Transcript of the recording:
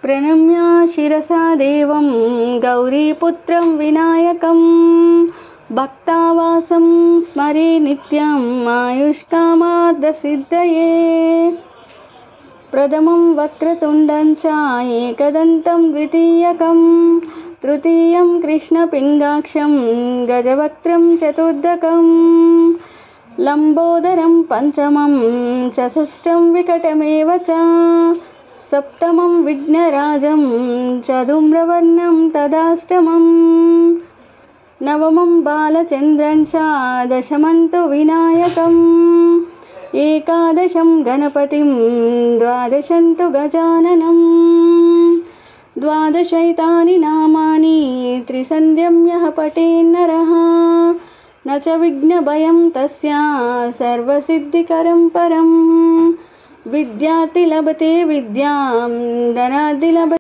प्रणम्य शिरसा देवं गौरीपुत्रं विनायकं भक्तावासं स्मरे नित्यम् आयुष्कामार्थसिद्धये। प्रथमं वक्रतुण्डं च एकदन्तं द्वितीयकं तृतीयं कृष्णपिङ्गाक्षं गजवक्त्रं चतुर्दकं लम्बोदरं पञ्चमं च षष्ठं विकटमेव च सप्तमं विघ्नराजं च धूम्रवर्णं तदाष्टमं नवमं बालचन्द्रं च दशमं तु विनायकम् एकादशं गणपतिं द्वादशं तु गजाननं द्वादशैतानि नामानि त्रिसन्ध्यं यः पठेन्नरः न च विघ्नभयं तस्य सर्वसिद्धिकरं परं विद्यार्थी लभते विद्यां धनार्थी लभते